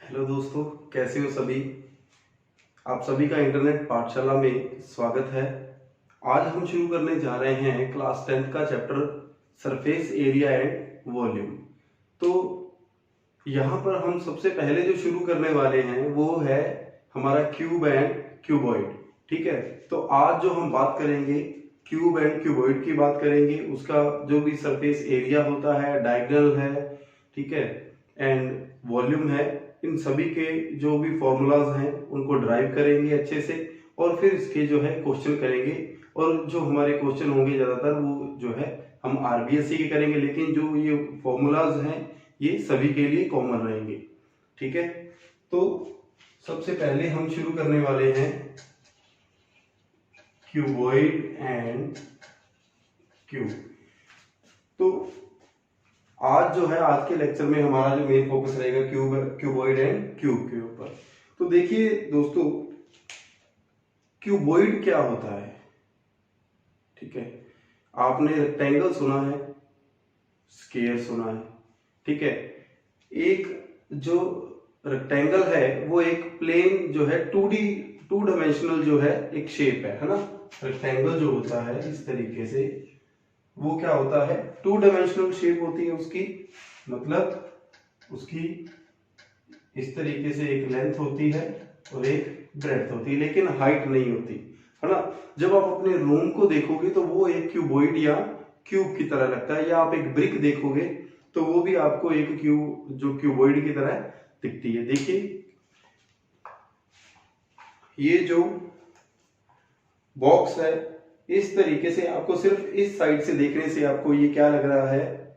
Hello दोस्तों, कैसे हो सभी। आप सभी का इंटरनेट पाठशाला में स्वागत है। आज हम शुरू करने जा रहे हैं क्लास 10th का chapter surface area and volume. तो यहाँ पर हम सबसे पहले जो शुरू करने वाले हैं वो है हमारा क्यूब एंड क्यूबॉइड। ठीक है, तो आज जो हम बात करेंगे क्यूब एंड क्यूबॉइड की बात करेंगे। उसका जो भी सरफेस एरिया होता है, डायगोनल है, ठीक है, एंड वॉल्यूम है, इन सभी के जो भी फॉर्मूलाज हैं उनको ड्राइव करेंगे अच्छे से, और फिर इसके जो है क्वेश्चन करेंगे। और जो हमारे क्वेश्चन होंगे ज़्यादातर वो जो है हम आरबीएससी के करेंगे, लेकिन जो ये फॉर्मूलाज हैं ये सभी के लिए कॉमन रहेंगे। ठीक है, तो सबसे पहले हम शुरू करने वाले हैं क्यूबॉइड एंड क्यूब। तो आज जो है आज के लेक्चर में हमारा जो मेन फोकस रहेगा क्यूबॉइड एंड क्यूब के ऊपर। तो देखिए दोस्तों, क्यूबॉइड क्या होता है। ठीक है, आपने रेक्टेंगल सुना है, स्क्वायर सुना है। ठीक है, एक जो रेक्टेंगल है वो एक प्लेन जो है टू डायमेंशनल जो है एक शेप है ना। रेक्टेंगल जो होता है इस तरीके से वो क्या होता है, टू डायमेंशनल शेप होती है उसकी, मतलब उसकी इस तरीके से एक लेंथ होती है और एक ब्रेड्थ होती है, लेकिन हाइट नहीं होती है ना। जब आप अपने रूम को देखोगे तो वो एक क्यूबॉइड या क्यूब की तरह लगता है, या आप एक ब्रिक देखोगे तो वो भी आपको एक क्यूबॉइड की तरह दिखती है। देखिए ये जो बॉक्स है इस तरीके से आपको सिर्फ इस साइड से देखने से आपको ये क्या लग रहा है,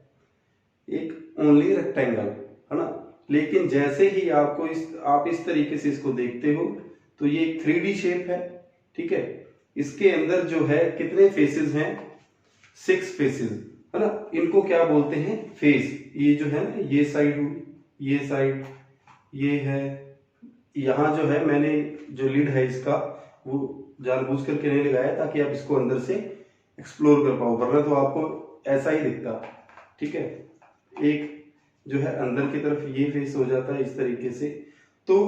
एक ओनली रेक्टेंगल है ना। लेकिन जैसे ही आप इस तरीके से इसको देखते हो तो ये एक 3D शेप है। ठीक है, इसके अंदर जो है कितने फेसेस हैं, 6 फेसेस है ना। इनको क्या बोलते हैं, फेस। ये जो है ना, ये साइड हुई, ये साइड, ये है। यहाँ जो है मैंने जो लिड है इसका वो जानबूझ करके नहीं लगाया ताकि आप इसको अंदर से एक्सप्लोर कर पाओ, वरना तो आपको ऐसा ही दिखता। ठीक है, एक जो है अंदर की तरफ ये फेस हो जाता है इस तरीके से। तो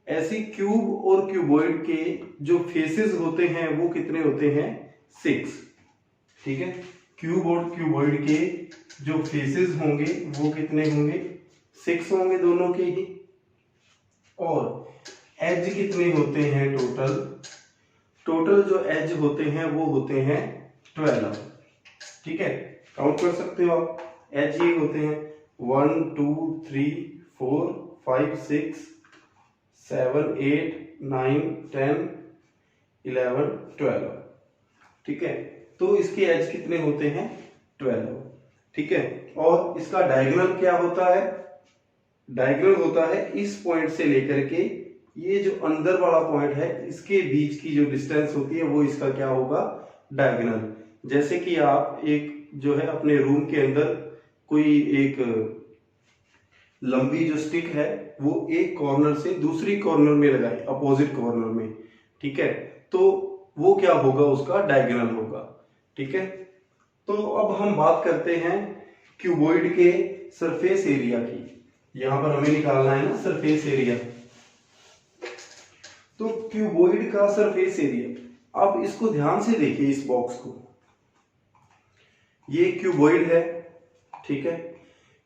ऐसी क्यूब और क्यूबॉइड के जो फेसेस होते हैं वो कितने होते हैं, 6। ठीक है, क्यूब और क्यूबॉइड के जो फेसेस होंगे वो कितने होंगे, 6 होंगे दोनों के ही। और एज कितने होते हैं टोटल जो एज होते हैं वो होते हैं 12। ठीक है, काउंट कर सकते हो आप, एज ये होते हैं 1 2 3 4 5 6 7 8 9 10 11 12। ठीक है, तो इसके एज कितने होते हैं, 12। ठीक है, और इसका डायगोनल क्या होता है, डायगोनल होता है इस पॉइंट से लेकर के ये जो अंदर वाला पॉइंट है इसके बीच की जो डिस्टेंस होती है वो इसका क्या होगा, डायगोनल। जैसे कि आप एक जो है अपने रूम के अंदर कोई एक लंबी जो स्टिक है वो एक कॉर्नर से दूसरी कॉर्नर में लगाए, अपोजिट कॉर्नर में। ठीक है, तो वो क्या होगा, उसका डायगोनल होगा। ठीक है, तो अब हम बात करते हैं क्यूबॉइड के सरफेस एरिया की। यहां पर हमें निकालना है ना सरफेस एरिया। तो क्यूबॉइड का सरफेस एरिया, आप इसको ध्यान से देखिए इस बॉक्स को, ये क्यूबॉइड है। ठीक है,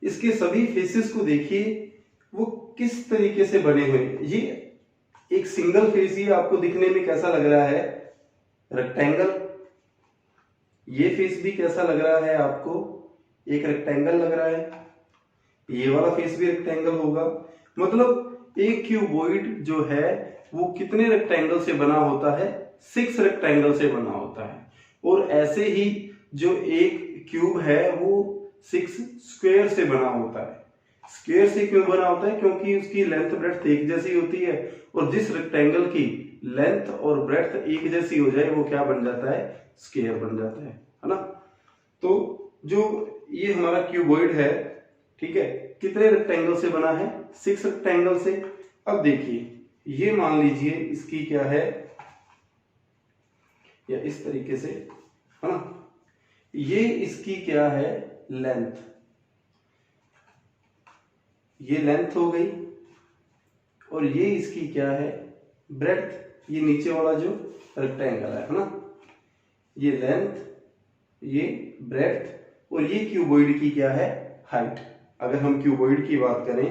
इसके सभी फेसेस को देखिए वो किस तरीके से बने हुए हैं। ये एक सिंगल फेस ही आपको दिखने में कैसा लग रहा है, रेक्टेंगल। ये फेस भी कैसा लग रहा है आपको, एक रेक्टेंगल लग रहा है। ये वाला फेस भी रेक्टेंगल होगा। मतलब एक क्यूबॉइड जो है वो कितने रेक्टेंगल से बना होता है, 6 रेक्टेंगल से बना होता है। और ऐसे ही जो एक क्यूब है वो 6 स्क्वायर से बना होता है। स्क्वायर से क्यों बना होता है, क्योंकि उसकी लेंथ ब्रेड्थ एक जैसी होती है, और जिस रेक्टेंगल की लेंथ और ब्रेड्थ एक जैसी हो जाए वो क्या बन जाता है, स्क्वायर बन जाता है ना। तो जो ये हमारा क्यूबॉइड है, ठीक है, कितने रेक्टेंगल से बना है, 6 रेक्टेंगल से। अब देखिए ये मान लीजिए इसकी क्या है, या इस तरीके से है ना, ये इसकी क्या है, लेंथ। ये लेंथ हो गई। और ये इसकी क्या है ब्रेड्थ, ये नीचे वाला जो रेक्टेंगल है ना, ये लेंथ, ये ब्रेड्थ और ये क्यूबॉइड की क्या है हाइट। अगर हम क्यूबॉइड की बात करें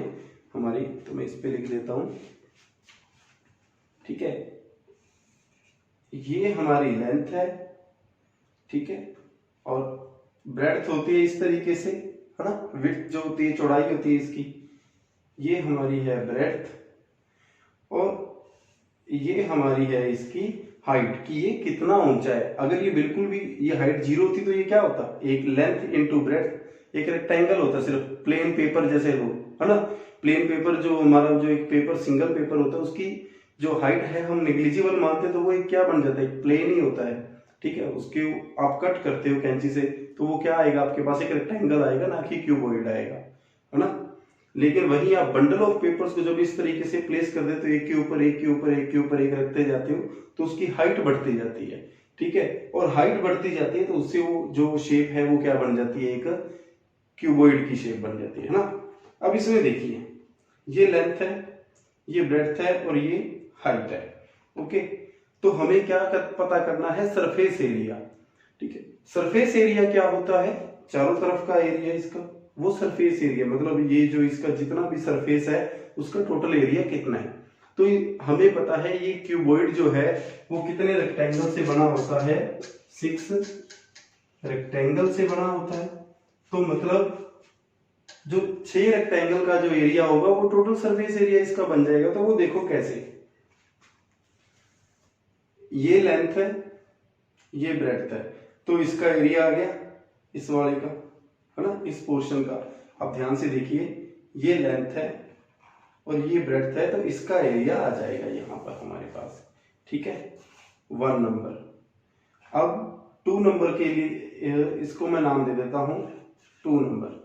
हमारी, तो मैं इस पे लिख देता हूं, ठीक है, ये हमारी लेंथ है, ठीक है, और ब्रेड्थ होती है इस तरीके से, है ना, विड्थ जो होती है चौड़ाई होती है इसकी, ये हमारी है ब्रेड्थ, और ये हमारी है इसकी हाइट कि ये कितना ऊंचा है। अगर ये बिल्कुल भी ये हाइट 0 होती तो ये क्या होता, एक लेंथ इंटू ब्रेड्थ, एक रेक्टेंगल होता सिर्फ प्लेन पेपर जैसे लो, है ना, प्लेन पेपर जो हमारा जो एक पेपर सिंगल पेपर होता है उसकी जो हाइट है हम निग्लिजिबल मानते हैं तो वो एक क्या बन जाता है, प्लेन ही होता है, ठीक है। उसके आप कट करते हो कैंची से तो वो क्या आएगा आपके पास, एक रेक्टेंगल आएगा, ना कि क्यूबॉइड आएगा, है ना। लेकिन वहीं आप बंडल ऑफ पेपर्स को जब इस तरीके से प्लेस कर देते हो, एक के ऊपर एक के ऊपर एक के ऊपर एक रखते जाते हो, तो उसकी हाइट बढ़ती जाती है, ठीक है, और हाइट बढ़ती जाती है तो उससे वो जो शेप है वो क्या बन जाती है, एक क्यूबॉइड की शेप बन जाती है ना। अब इसमें देखिए ये लेंथ है, ये ब्रेड्थ है और ये हाइट है, ओके। तो हमें क्या पता करना है, सरफेस एरिया, ठीक है। सरफेस एरिया क्या होता है, चारों तरफ का एरिया इसका, वो सरफेस एरिया, मतलब ये जो इसका जितना भी सरफेस है उसका टोटल एरिया कितना है। तो हमें पता है ये क्यूबॉइड जो है वो कितने रेक्टेंगल से बना होता है, 6 रेक्टेंगल से बना होता है। तो मतलब जो 6 रेक्टेंगल का जो एरिया होगा वो टोटल सरफेस एरिया इसका बन जाएगा। तो वो देखो कैसे, ये लेंथ है, ये ब्रेड्थ है, तो इसका एरिया आ गया इस वाले का, है ना, इस पोर्शन का। अब ध्यान से देखिए ये लेंथ है और ये ब्रेड्थ है, तो इसका एरिया आ जाएगा यहां पर हमारे पास, ठीक है, 1 नंबर। अब 2 नंबर के लिए इसको मैं नाम दे देता हूं 2 नंबर,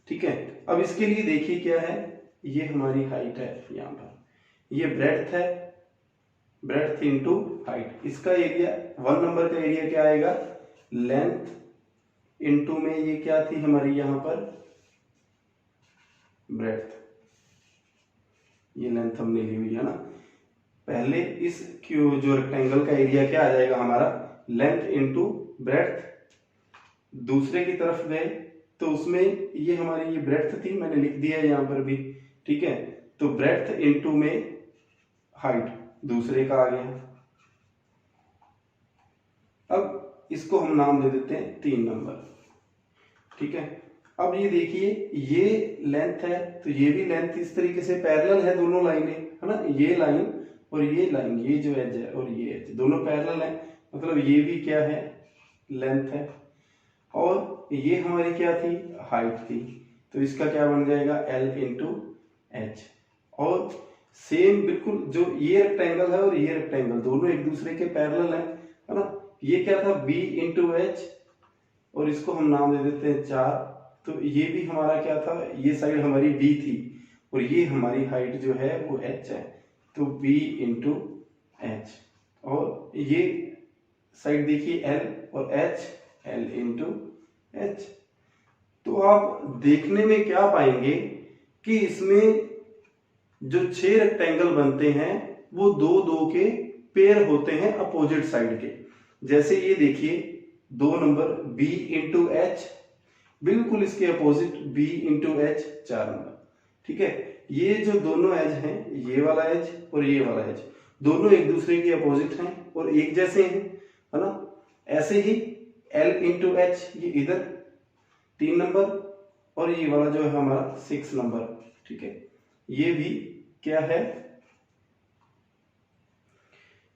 ठीक है। अब इसके लिए देखिए क्या है, ये हमारी हाइट है यहां पर, ये ब्रेड्थ है, ब्रेड्थ इंटू हाइट, इसका एरिया 1 नंबर का एरिया क्या आएगा, लेंथ इंटू में ये क्या थी हमारी यहां पर ब्रेड्थ, ये लेंथ हमने ली हुई है ना। पहले इस जो रेक्टेंगल का एरिया क्या आ जाएगा हमारा, लेंथ इंटू ब्रेड्थ। दूसरे की तरफ गए तो उसमें ये हमारी ये ब्रेड्थ थी, मैंने लिख दिया है यहां पर भी, ठीक है। तो ब्रेड्थ इंटू में हाइट दूसरे का आ गया। अब इसको हम नाम दे देते हैं 3 नंबर, ठीक है। अब ये देखिए ये लेंथ है, तो ये भी लेंथ इस तरीके से पैरेलल है, दोनों लाइनें, है ना, ये लाइन और ये लाइन, ये जो एज है और ये एज दोनों पैरेलल है, मतलब ये भी क्या है लेंथ है, और ये हमारी क्या थी हाइट थी, तो इसका क्या बन जाएगा L इंटू एच। और सेम बिल्कुल जो ये रेक्टेंगल है और ये रेक्टेंगल दोनों एक दूसरे के पैरेलल है ना। ये क्या था B इंटू एच, और इसको हम नाम दे देते हैं 4। तो ये भी हमारा क्या था, ये साइड हमारी B थी और ये हमारी हाइट जो है वो h है, तो B इंटू एच। और ये साइड देखिए L और H, L इंटू एच। तो आप देखने में क्या पाएंगे कि इसमें जो 6 रेक्टेंगल बनते हैं वो 2-2 के पेयर होते हैं अपोजिट साइड के। जैसे ये देखिए 2 नंबर B इंटू एच, बिल्कुल इसके opposite B into H 4 number, ठीक है। ये जो दोनों एज हैं, ये वाला एज और ये वाला एज, दोनों एक दूसरे के अपोजिट हैं और एक जैसे हैं, है ना। ऐसे ही L इंटू एच, ये इधर 3 नंबर, और ये वाला जो है हमारा 6 नंबर, ठीक है। ये भी क्या है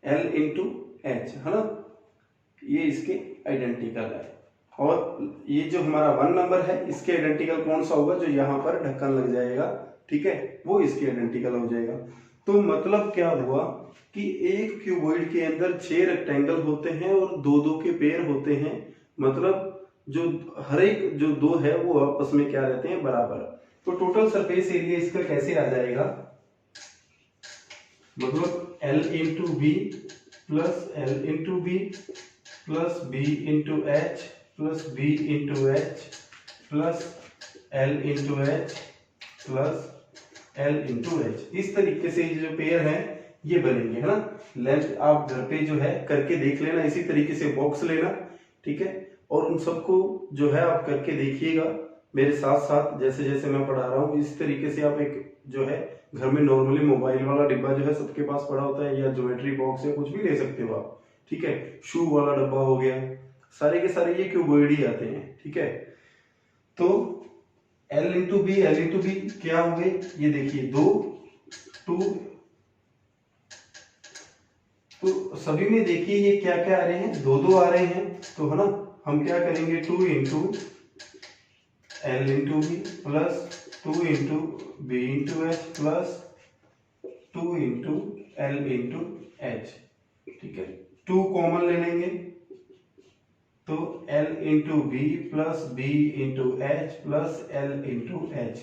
L इंटू एच, है ना, ये इसके आइडेंटिकल है। और ये जो हमारा 1 नंबर है इसके आइडेंटिकल कौन सा होगा, जो यहाँ पर ढक्कन लग जाएगा, ठीक है, वो इसके आइडेंटिकल हो जाएगा। तो मतलब क्या हुआ कि एक क्यूबॉइड के अंदर 6 रेक्टेंगल होते हैं और 2-2 के पेयर होते हैं, मतलब जो हर एक जो 2 है वो आपस में क्या रहते हैं बराबर। तो टोटल सरफेस एरिया इसका कैसे आ जाएगा, मतलब L into B plus L into B plus B into H plus B into H plus L into H plus L into H. इस तरीके से ये जो पेयर है ये बनेंगे, है ना। लेंथ आप घर पे जो है करके देख लेना, इसी तरीके से बॉक्स लेना, ठीक है। और उन सबको जो है आप करके देखिएगा मेरे साथ साथ, जैसे जैसे मैं पढ़ा रहा हूँ। इस तरीके से आप एक जो है घर में नॉर्मली मोबाइल वाला डिब्बा जो है सबके पास पड़ा होता है, या ज्योमेट्री बॉक्स या कुछ भी ले सकते हो आप, ठीक है। शू वाला डब्बा हो गया, सारे के सारे ये क्यूबॉइड ही आते हैं, ठीक है। तो L into B, L into B क्या हो गए, ये देखिए 2 2, तो सभी में देखिए ये क्या क्या आ रहे हैं, 2 2 आ रहे हैं, तो है ना। हम क्या करेंगे 2 into L into B plus 2 into B into H plus 2 into L into H, ठीक है। 2 कॉमन ले लेंगे तो L into B plus B into H plus L into H.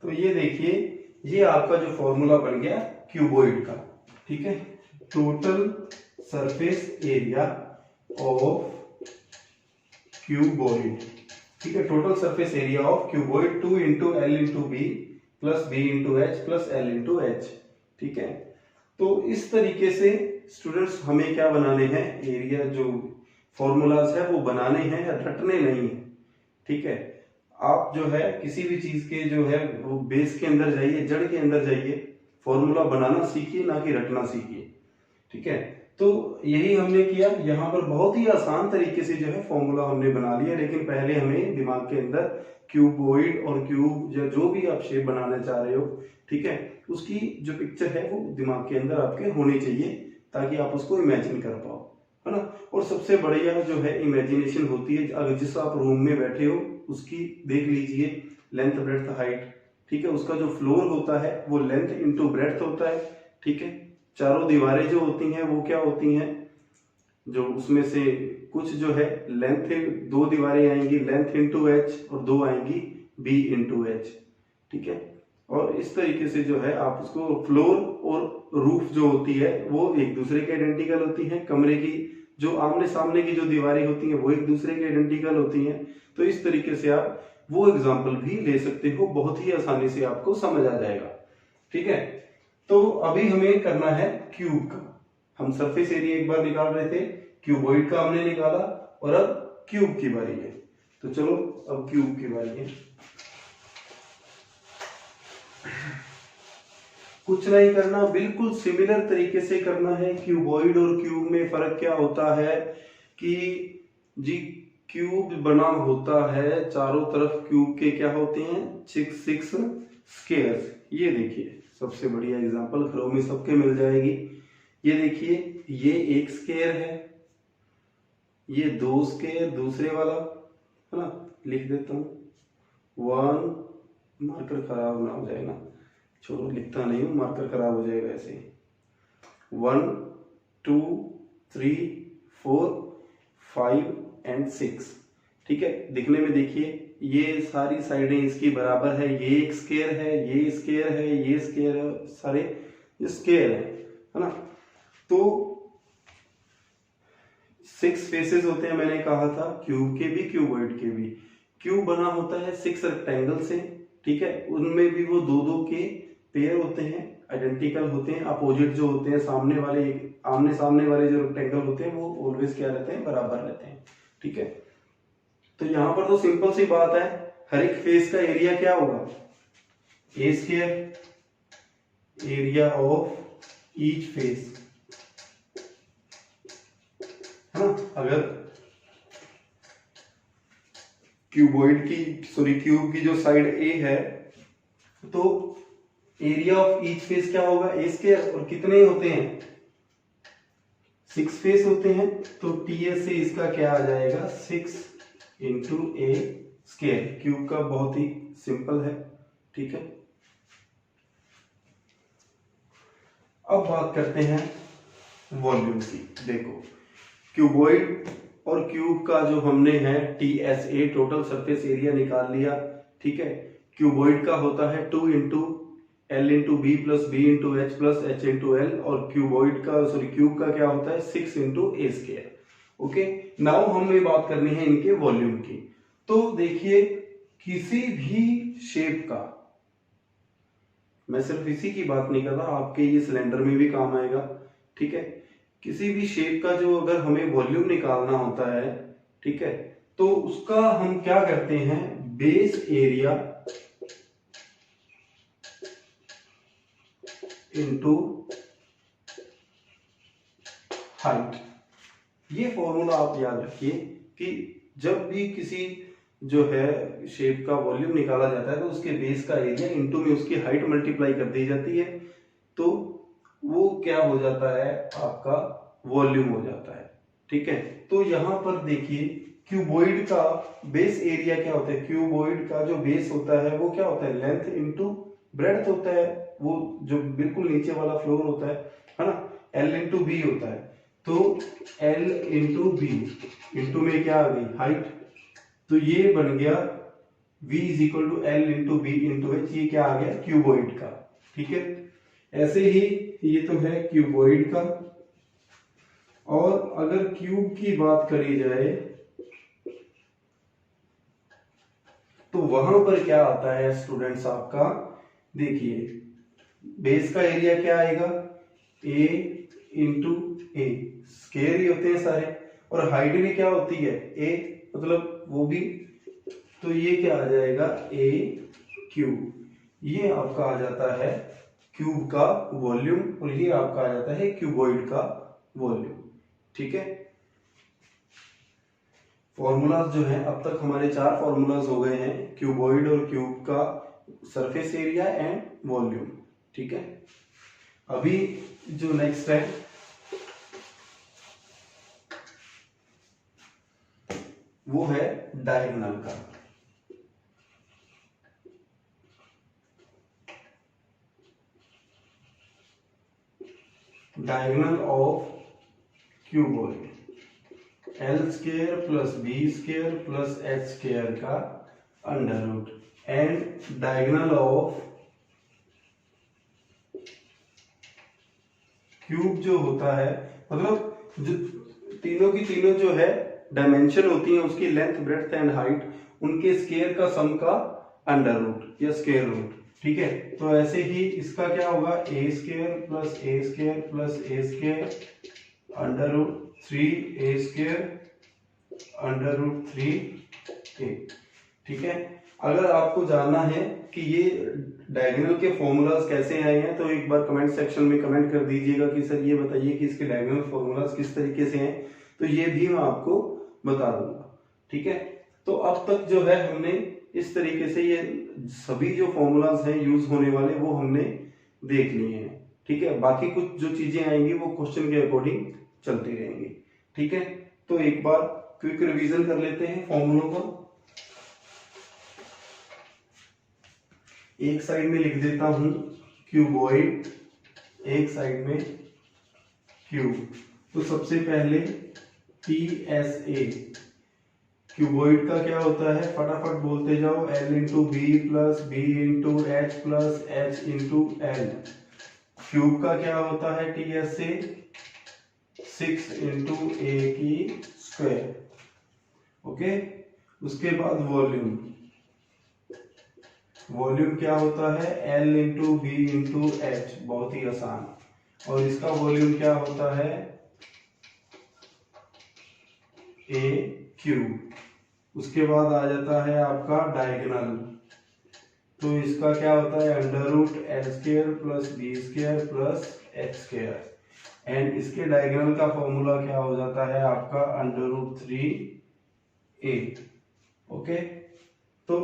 तो ये देखिए ये आपका जो फॉर्मूला बन गया क्यूबॉइड का, ठीक है। Total surface area of cuboid, ठीक है। Total surface area of cuboid 2 into L into B plus B into H plus L into H, ठीक है। तो इस तरीके से स्टूडेंट्स हमें क्या बनाने हैं, एरिया जो फॉर्मूलाज है वो बनाने हैं, रटने नहीं है, ठीक है। आप जो है किसी भी चीज के जो है वो बेस के अंदर जाइए, जड़ के अंदर जाइए, फॉर्मूला बनाना सीखिए, ना कि रटना सीखिए, ठीक है। तो यही हमने किया यहाँ पर, बहुत ही आसान तरीके से जो है फॉर्मूला हमने बना लिया। लेकिन पहले हमें दिमाग के अंदर क्यूबॉइड और क्यूब या जो भी आप शेप बनाना चाह रहे हो, ठीक है, उसकी जो पिक्चर है वो दिमाग के अंदर आपके होनी चाहिए, ताकि आप उसको इमेजिन कर पाओ, है ना। और सबसे बढ़िया जो है इमेजिनेशन होती है, अगर जिस आप रूम में बैठे हो उसकी देख लीजिए लेंथ ब्रेड्थ हाइट, ठीक है। उसका जो फ्लोर होता है वो लेंथ इंटू ब्रेड्थ होता है, ठीक है। चारों दीवारें जो होती हैं वो क्या होती हैं, जो उसमें से कुछ जो है लेंथ, 2 दीवारें आएंगी लेंथ इंटू एच और 2 आएंगी बी इंटू एच, ठीक है। और इस तरीके से जो है आप उसको, फ्लोर और रूफ जो होती है वो एक दूसरे के आइडेंटिकल होती हैं, कमरे की जो आमने सामने की जो दीवारें होती हैं वो एक दूसरे के आइडेंटिकल होती हैं। तो इस तरीके से आप वो एग्जाम्पल भी ले सकते हो, बहुत ही आसानी से आपको समझ आ जाएगा, ठीक है। तो अभी हमें करना है क्यूब का। हम सरफेस एरिया एक बार निकाल रहे थे, क्यूबॉइड का हमने निकाला, और अब क्यूब की बारी है। तो चलो अब क्यूब की बारी है। कुछ नहीं करना, बिल्कुल सिमिलर तरीके से करना है। क्यूबॉइड और क्यूब में फर्क क्या होता है कि जी क्यूब बना होता है, चारों तरफ क्यूब के क्या होते हैं, 6 स्क्वायर्स। ये देखिए सबसे बढ़िया एग्जांपल घरों में सबके मिल जाएगी। ये देखिए ये 1 स्क्वायर है, ये 2 स्क्वायर दूसरे वाला, है ना। लिख देता हूं 1, मार्कर खराब ना हो जाए ना, छोड़ो लिखता नहीं हूं, मार्कर खराब हो जाएगा ऐसे। 1 2 3 4 5 एंड 6, ठीक है। दिखने में देखिए ये सारी साइडें इसकी बराबर है, ये 1 स्क्वायर है, ये स्क्वायर है, ये स्क्वायर है, सारे स्क्वायर है ना। तो 6 फेसेस होते हैं, मैंने कहा था क्यूब के भी क्यूबॉइड के भी। क्यूब बना होता है 6 रेक्टेंगल से, ठीक है। उनमें भी वो 2-2 के पेयर होते हैं, आइडेंटिकल होते हैं। अपोजिट जो होते हैं, सामने वाले आमने सामने वाले जो रेक्टेंगल होते हैं वो ऑलवेज क्या रहते हैं, बराबर रहते हैं, ठीक है। तो यहां पर तो सिंपल सी बात है, हर एक फेस का एरिया क्या होगा, a square, area of each face, है ना। अगर क्यूबॉइड की क्यूब की जो साइड ए है तो एरिया ऑफ ईच फेस क्या होगा, ए स्क्वायर। और कितने होते हैं, 6 फेस होते हैं, तो टीएस से इसका क्या आ जाएगा, 6 इंटू ए स्क्वायर। क्यूब का बहुत ही सिंपल है, ठीक है। अब बात करते हैं वॉल्यूम की। देखो क्यूबॉइड और क्यूब का जो हमने है TSA, टोटल सरफेस एरिया निकाल लिया, ठीक है। क्यूबॉइड का होता है 2 into L into B plus B into H plus H into L, और क्यूबॉइड का क्यूब का क्या होता है 6 into A square. Okay, now हमें बात करनी है इनके वॉल्यूम की। तो देखिए किसी भी शेप का मैं सिर्फ इसी की बात नहीं कर रहा, आपके ये सिलेंडर में भी काम आएगा। ठीक है, किसी भी शेप का जो अगर हमें वॉल्यूम निकालना होता है, ठीक है, तो उसका हम क्या करते हैं, बेस एरिया इनटू हाइट। ये फॉर्मूला आप याद रखिए कि जब भी किसी जो है शेप का वॉल्यूम निकाला जाता है तो उसके बेस का एरिया इनटू में उसकी हाइट मल्टीप्लाई कर दी जाती है, तो वो क्या हो जाता है, आपका वॉल्यूम हो जाता है। ठीक है, तो यहां पर देखिए क्यूबॉइड का बेस एरिया क्या होता है, क्यूबॉइड का जो बेस होता है वो क्या होता है, लेंथ इनटू ब्रेड्थ होता है, वो जो बिल्कुल नीचे वाला फ्लोर होता है ना, एल इंटू बी होता है। तो एल इंटू बी इंटू में क्या आ गई, हाइट, तो ये बन गया v is equal to L into B into H, ये क्या आ गया, क्यूबॉइड का। ठीक है, ऐसे ही ये तो है क्यूबॉइड का। और अगर क्यूब की बात करी जाए तो वहां पर क्या आता है स्टूडेंट्स आपका, देखिए बेस का एरिया क्या आएगा, a इंटू ए, स्क्वायर ही होते हैं सारे, और हाइट भी क्या होती है, a, मतलब वो भी, तो ये क्या आ जाएगा, a क्यूब, ये आपका आ जाता है क्यूब का वॉल्यूम, और ये आपका आ जाता है क्यूबॉइड का वॉल्यूम। ठीक है, फॉर्मूलाज जो है अब तक हमारे 4 फॉर्मूलाज हो गए हैं, क्यूबॉइड और क्यूब का सरफेस एरिया एंड वॉल्यूम। ठीक है, अभी जो नेक्स्ट है वो है डायगोनल का। Diagonal of cuboid, L square plus B square plus H square का under root, and diagonal of cube जो होता है, मतलब जो तीनों की तीनों जो है डायमेंशन होती है उसकी लेंथ ब्रेड्थ एंड हाइट, उनके स्क्वायर का सम का अंडर रूट या स्क्वायर रूट। ठीक है, तो ऐसे ही इसका क्या होगा, a square plus A square plus A square under root 3 A square under root 3 ए। ठीक है, अगर आपको जानना है कि ये डायगोनल के फॉर्मूलाज कैसे आए हैं तो एक बार कमेंट सेक्शन में कमेंट कर दीजिएगा कि सर ये बताइए कि इसके डायगोनल फॉर्मूलाज किस तरीके से हैं, तो ये भी मैं आपको बता दूंगा। ठीक है, तो अब तक जो है हमने इस तरीके से ये सभी जो फॉर्मूलाज हैं यूज होने वाले वो हमने देख लिए हैं। ठीक है, बाकी कुछ जो चीजें आएंगी वो क्वेश्चन के अकॉर्डिंग चलती रहेंगी। ठीक है, तो एक बार क्विक रिवीजन कर लेते हैं फॉर्मूलों को। एक साइड में लिख देता हूं क्यूबॉइड, एक साइड में क्यूब। तो सबसे पहले PSA, क्यूबॉइड का क्या होता है, फटाफट बोलते जाओ, L into B plus B into H plus H into L. Cube का क्या होता है TSA, 6 इंटू ए की स्क्वायर। ओके, उसके बाद वॉल्यूम, वॉल्यूम क्या होता है L into B into H, बहुत ही आसान, और इसका वॉल्यूम क्या होता है A क्यूब। उसके बाद आ जाता है आपका डायगोनल, तो इसका क्या होता है under root L square plus B square plus H square, and इसके डायगोनल का फॉर्मूला क्या हो जाता है आपका अंडर रूट 3a। ओके, तो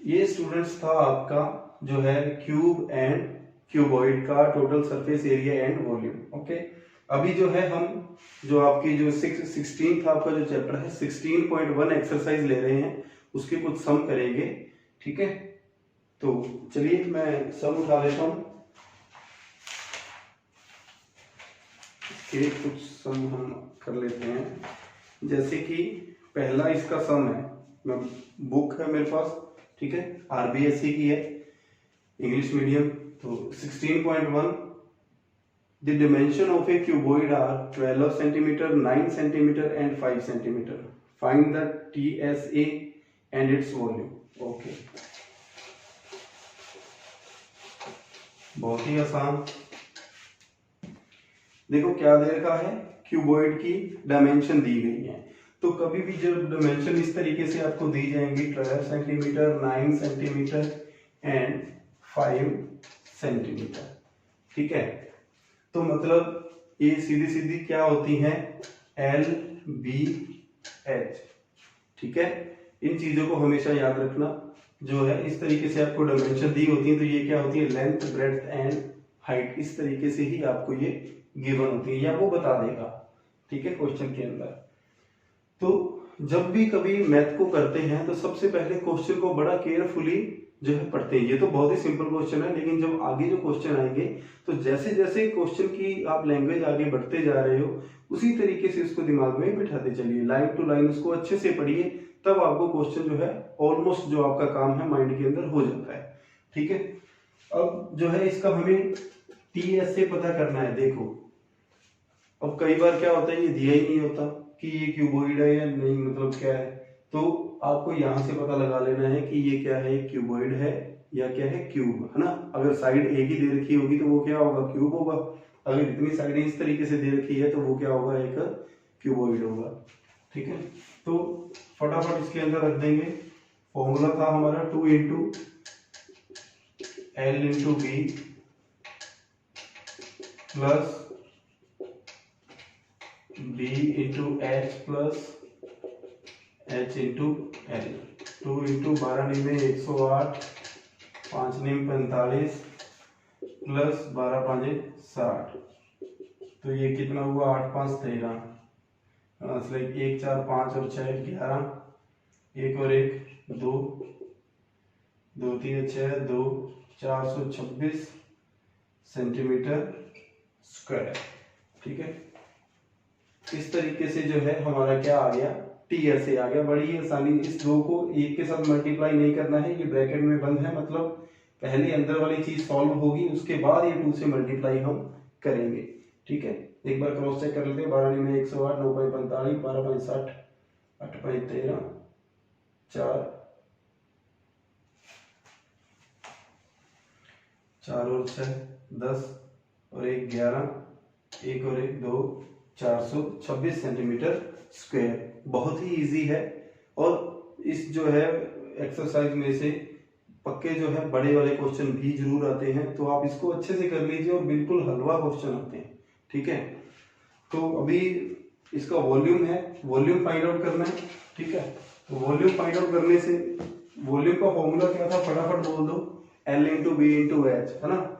ये स्टूडेंट्स था आपका जो है क्यूब एंड क्यूबॉइड का total surface area and volume. Okay, अभी जो है हम जो आपकी जो 16th आपका जो चैप्टर है 16.1 एक्सरसाइज ले रहे हैं, उसके कुछ सम करेंगे। ठीक है, तो चलिए मैं सम उठा लेता हूं, इसके कुछ सम हम कर लेते हैं। जैसे कि पहला इसका सम है, मैं बुक है मेरे पास, ठीक है, RBSE की है, इंग्लिश मीडियम। तो 16.1, the dimension of a cuboid are 12 centimeter, 9 centimeter and 5 centimeter. Find the TSA and its volume. Okay. बहुत ही आसान। देखो क्या दे रखा है, क्यूबॉइड की डायमेंशन दी गई है। तो कभी भी जब डायमेंशन इस तरीके से आपको दी जाएंगी 12 सेंटीमीटर, 9 सेंटीमीटर एंड 5 सेंटीमीटर, ठीक है, तो मतलब ये सीधी सीधी क्या होती हैं, एल बी एच, ठीक है। इन चीजों को हमेशा याद रखना। जो है इस तरीके से आपको डायमेंशन दी होती है, तो ये क्या होती है, लेंथ, ब्रेड्थ एंड हाइट, इस तरीके से ही आपको ये गिवन होती है या वो बता देगा, ठीक है, क्वेश्चन के अंदर। तो जब भी कभी मैथ को करते हैं तो सबसे पहले क्वेश्चन को बड़ा केयरफुली जो है पढ़ते हैं। ये तो बहुत ही सिंपल क्वेश्चन है, लेकिन जब आगे जो क्वेश्चन आएंगे तो जैसे जैसे क्वेश्चन की आप लैंग्वेज आगे बढ़ते जा रहे हो उसी तरीके से इसको दिमाग में बिठाते चलिए, लाइन टू लाइन उसको अच्छे से पढ़िए, तब आपको क्वेश्चन जो है ऑलमोस्ट जो आपका काम है माइंड के अंदर हो जाता है, ठीक है। अब जो है इसका हमें टीएस से पता करना है। देखो अब कई बार क्या होता है, ये दिया ही नहीं होता कि ये क्यूबॉइड है या नहीं, मतलब क्या है, तो आपको यहां से पता लगा लेना है कि ये क्या है, क्यूबॉइड है या क्या है, क्यूब, है ना। अगर साइड एक ही दे रखी होगी तो वो क्या होगा, क्यूब होगा। अगर इतनी साइडें इस तरीके से दे रखी है तो वो क्या होगा, एक क्यूबॉइड होगा, ठीक है। तो फटाफट इसके अंदर रख देंगे। फॉर्मूला था हमारा 2 into L into B plus B into H plus H into L. 2 into 12 निमे 108, 5 निम 45 प्लस 12 5 60, तो ये कितना हुआ, 8 5 13, 1 4 5 और 6 11, 1 और 1 2, 2 3 6 2, 426 सेंटीमीटर स्क्वायर, ठीक है। इस तरीके से जो है हमारा क्या आ गया, टीएस से आ गया। बड़ी आसानी, इस दो को एक के साथ मल्टीप्लाई नहीं करना है, ये ब्रैकेट में बंद है, मतलब पहले अंदर वाली चीज सॉल्व होगी उसके बाद ये 2 से मल्टीप्लाई हम करेंगे, ठीक है। एक बार क्रॉस चेक कर लेते हैं। 12 में 108, 9 5 45, 12 5 60, 8 5 13, 4 और 6 10 और 1 11, 1 और 1 2, 426 सेंटीमीटर स्क्वायर। बहुत ही इजी है। और इस जो है एक्सरसाइज में से पक्के जो है बड़े वाले क्वेश्चन भी जरूर आते हैं, तो आप इसको अच्छे से कर लीजिए और बिल्कुल हलवा क्वेश्चन आते हैं, ठीक है। तो अभी इसका वॉल्यूम है, वॉल्यूम फाइंड आउट करना है, ठीक है। तो वॉल्यूम फाइंड आउट करने से वॉल्यूम का फॉर्मूला क्या था, फटाफट बोल दो, L into B into H, है ना।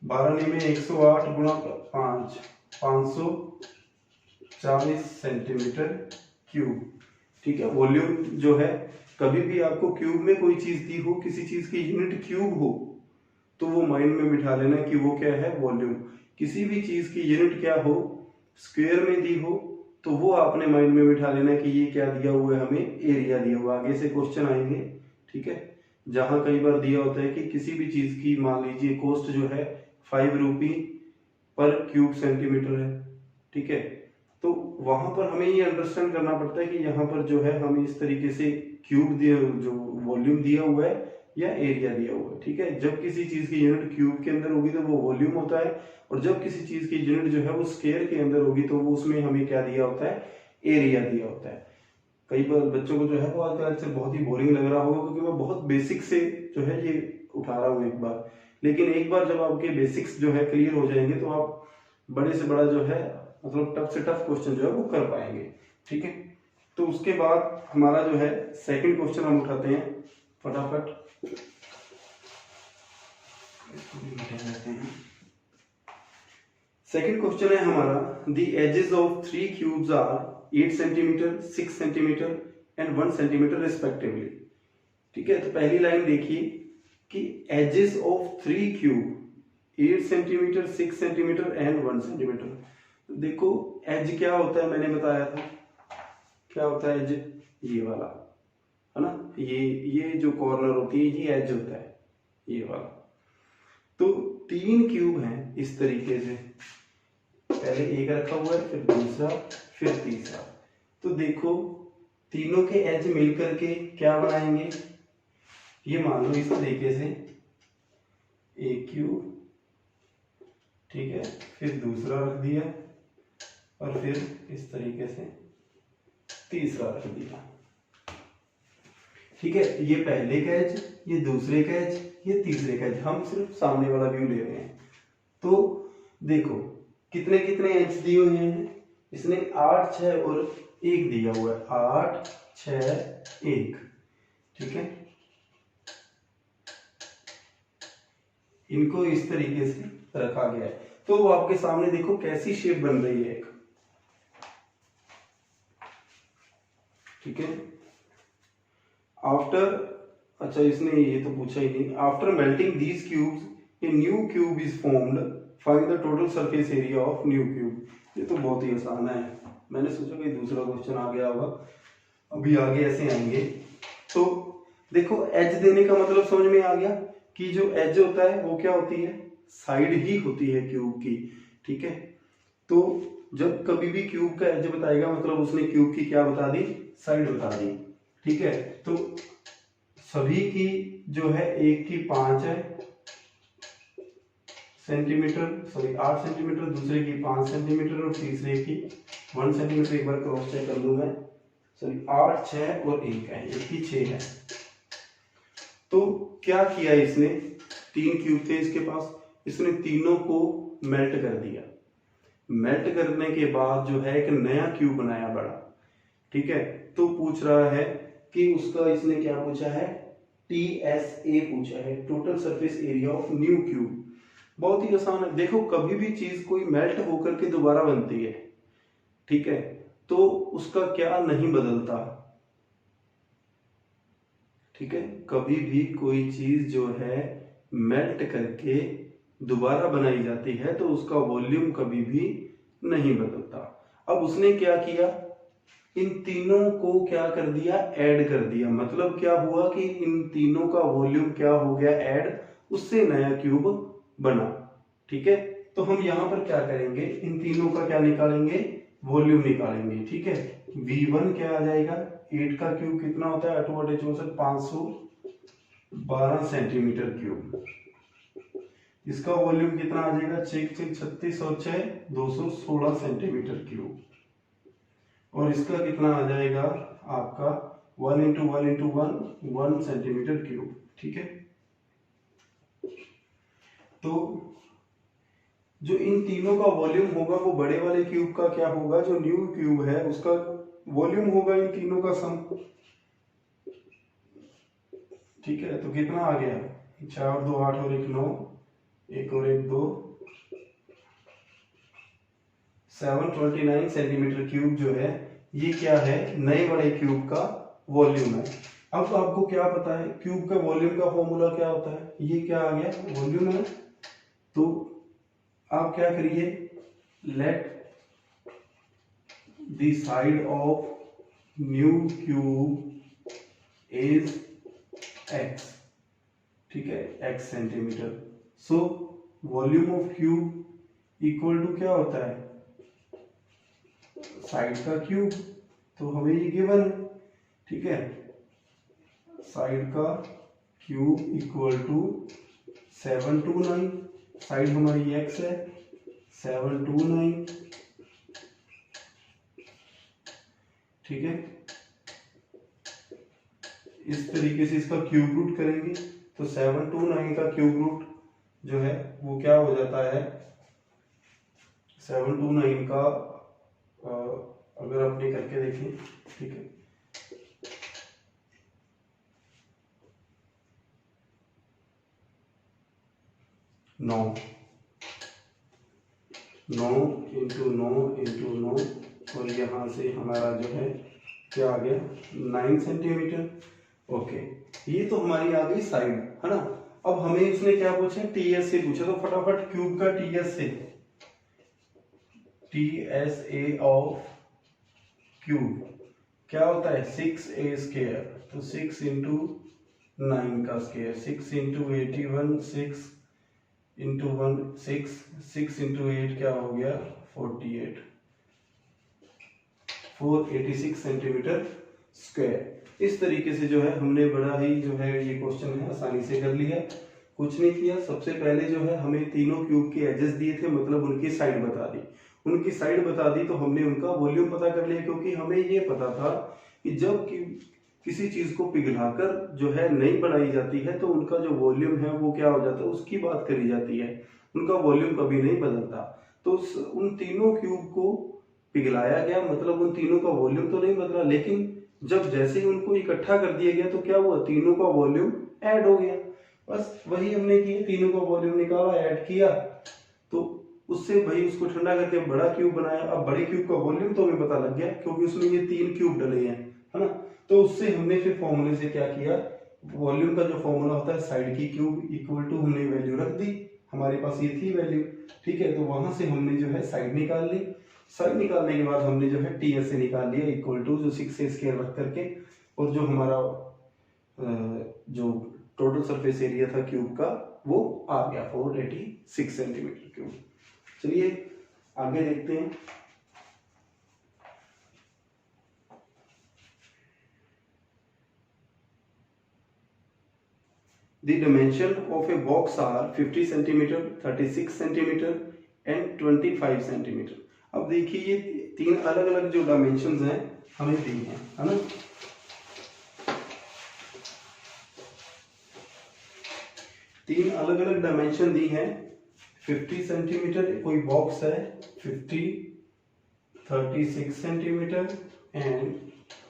12 में 108 गुणा 5, 540 सेंटीमीटर क्यूब, ठीक है। वॉल्यूम जो है, कभी भी आपको क्यूब में कोई चीज दी हो, किसी चीज की यूनिट क्यूब हो, तो वो माइंड में बिठा लेना कि वो क्या है, वॉल्यूम। किसी भी चीज की यूनिट क्या हो, स्क्वायर में दी हो, तो वो आपने माइंड में बिठा लेना कि ये क्या दिया हुआ है, हमें एरिया दिया हुआ। आगे से क्वेश्चन आएंगे, ठीक है, जहां कई बार दिया होता है कि किसी भी चीज की मान लीजिए कॉस्ट जो है 5 रुपी पर क्यूब सेंटीमीटर है, ठीक है। तो वहां पर हमें ये अंडरस्टैंड करना पड़ता है कि यहाँ पर जो है हमें इस तरीके से क्यूब दिया, जो वॉल्यूम दिया हुआ है या एरिया दिया हुआ है, ठीक है। जब किसी चीज की यूनिट क्यूब के अंदर होगी तो वो वॉल्यूम होता है, और जब किसी चीज की यूनिट जो है वो स्क्वायर के अंदर होगी तो वो उसमें हमें क्या दिया होता है, एरिया दिया होता है। कई बार बच्चों को जो है वो आज का लेक्चर बहुत ही बोरिंग लग रहा होगा, क्योंकि मैं बहुत बेसिक से जो है ये उठा रहा हूँ एक बार, लेकिन एक बार जब आपके बेसिक्स जो है क्लियर हो जाएंगे तो आप बड़े से बड़ा जो है, मतलब टफ से टफ क्वेश्चन जो है वो कर पाएंगे, ठीक है। तो उसके बाद हमारा जो है सेकंड क्वेश्चन हम उठाते हैं फटाफट। सेकंड क्वेश्चन है हमारा, the edges of 3 cubes are 8 centimetre, 6 centimetre and 1 centimetre respectively, ठीक है। तो पहली लाइन देखिए कि edges of 3 cube 8 centimetre, 6 centimetre and 1 centimetre. देखो एज क्या होता है, मैंने बताया था क्या होता है एज, ये वाला, है ना, ये जो कॉर्नर होती है ये एज होता है, ये वाला। तो 3 क्यूब हैं इस तरीके से, पहले एक रखा हुआ है, फिर दूसरा, फिर तीसरा। तो देखो तीनों के एज मिलकर के क्या बनाएंगे, ये मान लो इस तरीके से, एक क्यूब, ठीक है, फिर दूसरा रख दिया और फिर इस तरीके से तीसरा रख दिया। ठीक है, ये पहले का एज, ये दूसरे का एज, ये तीसरे का एज, हम सिर्फ सामने वाला व्यू ले रहे हैं। तो देखो कितने कितने एज दिए हुए हैं, इसने 8 6 और 1 दिया हुआ है, 8 6 1। ठीक है, इनको इस तरीके से रखा गया है। तो वो आपके सामने देखो कैसी शेप बन रही है एक। ठीक है, आफ्टर, अच्छा इसने ये तो पूछा ही नहीं, after melting these cubes a new cube is formed, find the total surface area of new cube. ये तो बहुत ही आसान है, मैंने सोचा कि दूसरा क्वेश्चन आ गया होगा, अभी आगे ऐसे आएंगे। तो देखो एज देने का मतलब समझ में आ गया कि जो एज होता है वो क्या होती है, साइड ही होती है क्यूब की। ठीक है, तो जब कभी भी क्यूब का एज बताएगा मतलब उसने क्यूब की क्या बता दी, साइड बता दी। ठीक है, तो सभी की जो है एक की 5 है सेंटीमीटर, सॉरी 8 सेंटीमीटर, दूसरे की 5 सेंटीमीटर और तीसरे की 1 सेंटीमीटर। एक बार क्रॉस चेक कर लूं मैं, सॉरी 8 6 और 1 है, एक की 6 है। तो क्या किया इसने, 3 क्यूब थे इसके पास, इसने तीनों को मेल्ट कर दिया। मेल्ट करने के बाद जो है एक नया क्यूब बनाया बड़ा। ठीक है, तो पूछ रहा है कि उसका, इसने क्या पूछा है, TSA पूछा है, total surface area of new cube. बहुत ही आसान है, देखो कभी भी चीज कोई मेल्ट होकर के दोबारा बनती है, ठीक है, तो उसका क्या नहीं बदलता। ठीक है, कभी भी कोई चीज जो है मेल्ट करके दोबारा बनाई जाती है तो उसका वॉल्यूम कभी भी नहीं बदलता। अब उसने क्या किया, इन तीनों को क्या कर दिया, ऐड कर दिया। मतलब क्या हुआ कि इन तीनों का वॉल्यूम क्या हो गया, ऐड, उससे नया क्यूब बना। ठीक है, तो हम यहां पर क्या करेंगे, इन तीनों का क्या निकालेंगे, वॉल्यूम निकालेंगे। ठीक है, V1 क्या आ जाएगा, 8 का क्यूब कितना होता है, 8 बटे 64, 512 सेंटीमीटर क्यूब। इसका वॉल्यूम कितना आ जाएगा, 6 6 36 और 6 216 सेंटीमीटर क्यूब। और इसका कितना आ जाएगा आपका 1 इंटू 1 इंटू 1 सेंटीमीटर क्यूब। ठीक है, तो जो इन तीनों का वॉल्यूम होगा वो बड़े वाले क्यूब का क्या होगा, जो न्यू क्यूब है उसका वॉल्यूम होगा इन तीनों का सम। ठीक है, तो कितना आ गया, 4 और 2 8 और 1 9, 1 और 1 2, 729 सेंटीमीटर क्यूब जो है ये क्या है, नए बड़े क्यूब का वॉल्यूम है। अब आपको क्या पता है क्यूब का वॉल्यूम का फॉर्मूला क्या होता है, ये क्या आ गया, वॉल्यूम है। तो आप क्या करिए, let the side of new cube is x। ठीक है, x centimetre. So volume of cube equal to क्या होता है, साइड का क्यूब, तो हमें ये गिवन है। ठीक है, साइड का क्यूब इक्वल टू 729, साइड हमारी x है, 729। ठीक है, इस तरीके से इसका क्यूब रूट करेंगे तो 729 का क्यूब रूट जो है वो क्या हो जाता है, 729 का अगर अपने करके देखें, ठीक है, 9 इंटू 9 और यहाँ से हमारा जो है क्या आ गया, 9 सेंटीमीटर। ओके, ये तो हमारी आ गई साइड, है ना। अब हमें इसने क्या पूछा, टीएस से पूछा, तो फटाफट क्यूब का टीएसए ऑफ क्यूब क्या होता है, 6a स्क्वायर, तो 6 इंटू 9 का स्क्वायर, 6 इंटू 81, 6 इंटू 1 6, 6 इंटू 8 क्या हो गया, 48, 486 सेंटीमीटर स्क्वायर। इस तरीके से जो है हमने बड़ा ही जो है ये क्वेश्चन है आसानी से कर लिया। कुछ नहीं किया, सबसे पहले जो है हमें तीनों क्यूब के एजेस दिए थे, मतलब उनकी साइड बता दी। उनकी साइड बता दी तो हमने उनका वॉल्यूम पता कर लिया, क्योंकि हमें ये पता था कि जब किसी चीज को पिघलाकर जो है नहीं बनाई जाती है तो उनका जो वॉल्यूम है वो क्या हो जाता है, उसकी बात करी जाती है, उनका वॉल्यूम कभी नहीं बदलता। तो उन तीनों क्यूब को पिघलाया गया, मतलब उन तीनों का वॉल्यूम तो नहीं बदला, लेकिन जब जैसे ही उनको इकट्ठा कर दिया गया तो क्या हुआ, तीनों का वॉल्यूम ऐड हो गया। बस वही हमने किया, तीनों का वॉल्यूम निकाला, ऐड किया, तो उससे भाई उसको ठंडा करके बड़ा क्यूब बनाया। अब बड़े क्यूब का वॉल्यूम तो हमें पता लग गया, क्योंकि उसमें ये 3 क्यूब डले हैं, है ना। तो उससे हमने फिर फॉर्मूले से क्या किया, वॉल्यूम का जो फॉर्मूला होता है साइड की क्यूब इक्वल टू, हमने वैल्यू रख दी, हमारे पास ये थी वैल्यू, ठीक है। तो वहां से हमने जो है साइड निकाल ली। साइड निकालने के बाद हमने जो है टीएस से निकाल लिया इक्वल टू, जो 6 से स्केयर रख करके, और जो हमारा जो टोटल सरफेस एरिया था क्यूब का वो आ गया 486 सेंटीमीटर क्यूब। चलिए आगे देखते हैं। The dimension of a box are 50 centimetre, 36 centimetre and 25 centimetre. अब देखिए ये 3 अलग अलग जो डायमेंशंस हैं हमें दी हैं, है ना। तीन अलग अलग डायमेंशन दी हैं। 50 सेंटीमीटर कोई बॉक्स है, 50, 36 सेंटीमीटर एंड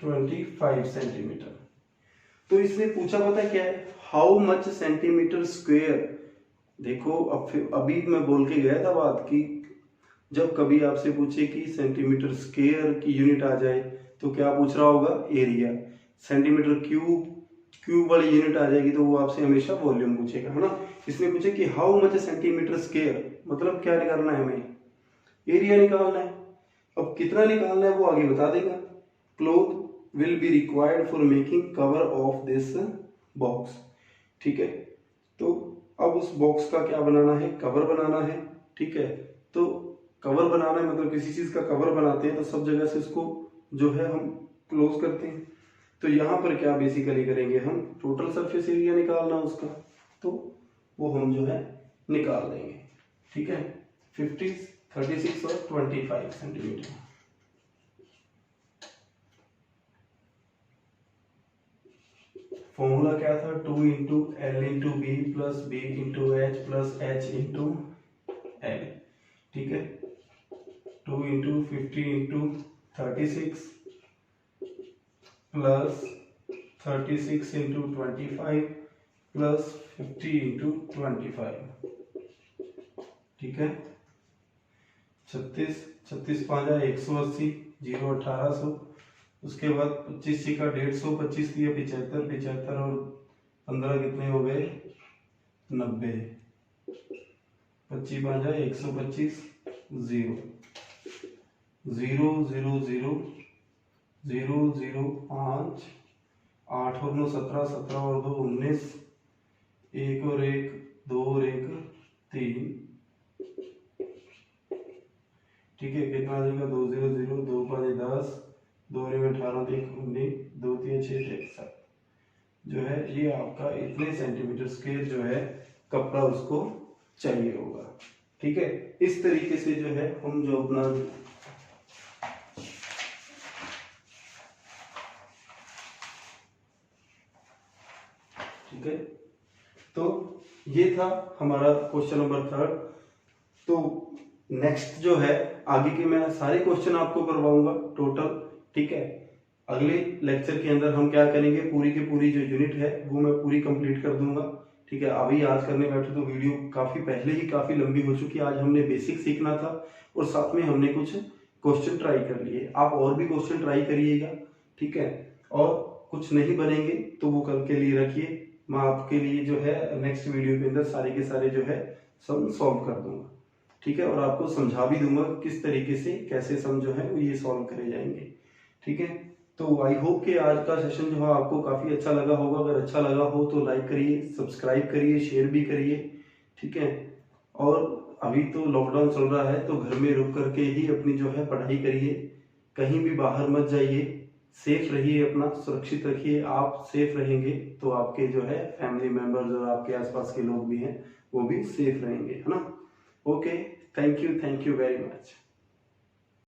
25 सेंटीमीटर। तो इसने पूछा पता है क्या है, हाउ मच सेंटीमीटर स्क्वेयर। देखो अब अभी मैं बोल के गया था बात की, जब कभी आपसे पूछे कि सेंटीमीटर स्क्वेयर की यूनिट आ जाए तो क्या पूछ रहा होगा, एरिया। सेंटीमीटर क्यूब वाली यूनिट आ जाएगी तो वो आपसे हमेशा वॉल्यूम पूछेगा, है ना। इसने पूछे कि हाउ मच सेंटीमीटर स्क्वेयर, मतलब क्या निकालना है हमें, एरिया निकालना है। अब कितना निकालना है वो आगे बता देगा। Cloth will be required for making cover of this box, ठीक है। तो अब उस बॉक्स का क्या बनाना है, कवर बनाना है, ठीक है। तो कवर बनाना है मतलब किसी चीज का कवर बनाते हैं तो सब जगह से इसको जो है हम क्लोज करते हैं। तो यहाँ पर क्या बेसिकली करेंगे हम, टोटल सरफेस एरिया निकालना उसका, तो वो हम जो है निकाल देंगे, ठीक है। 50, 36 और 25 सेंटीमीटर। फॉर्मूला क्या था, 2 into L into B plus B into H plus H into L, ठीक है। 2 into 50 into 36 plus 36 into 25 plus 50 into 25, ठीक है। 36 5 180, 0 1800, उसके बाद 25 का 150, 25 दिए 75, 75 और 15 कितने हो गए 90, 25 5 125, 0 0 0 0 0 0 5, 8 और 9 17, 17 और 2 19, 1 और 1 2 और 1 3, ठीक है। कितना आ जाएगा 2 0 0 2 5 10, 2 में 18 1 19, 2 3 6 1 7, जो है ये आपका इतने सेंटीमीटर स्क्वायर जो है कपड़ा उसको चाहिए होगा, ठीक है। इस तरीके से जो है हम जो अपना ठीक है, तो ये था हमारा क्वेश्चन नंबर 3। तो नेक्स्ट जो है आगे के मैं सारे क्वेश्चन आपको करवाऊंगा टोटल, ठीक है। अगले लेक्चर के अंदर हम क्या करेंगे, पूरी की पूरी जो यूनिट है वो मैं पूरी कंप्लीट कर दूंगा, ठीक है। अभी आज करने बैठे तो वीडियो काफी पहले ही काफी लंबी हो चुकी है। आज हमने बेसिक सीखना था और साथ में हमने कुछ क्वेश्चन ट्राई कर लिए। आप और भी क्वेश्चन ट्राई करिएगा, ठीक है। और कुछ नहीं बनेंगे तो वो कल के लिए रखिए, मैं आपके लिए जो है नेक्स्ट वीडियो के अंदर सारे के सारे जो है सब सॉल्व कर दूंगा, ठीक है। और आपको समझा भी दूंगा किस तरीके से कैसे सम जो है वो ये सॉल्व करे जाएंगे, ठीक है। तो आई होप कि आज का सेशन जो है आपको काफी अच्छा लगा होगा। अगर अच्छा लगा हो तो लाइक करिए, सब्सक्राइब करिए, शेयर भी करिए, ठीक है। और अभी तो लॉकडाउन चल रहा है तो घर में रुक करके ही अपनी जो है पढ़ाई करिए, कहीं भी बाहर मत जाइए, सेफ रहिए, अपना सुरक्षित रखिए। आप सेफ रहेंगे तो आपके जो है फैमिली मेंबर्स और आपके आसपास के लोग भी हैं वो भी सेफ रहेंगे, है ना। Okay, thank you very much.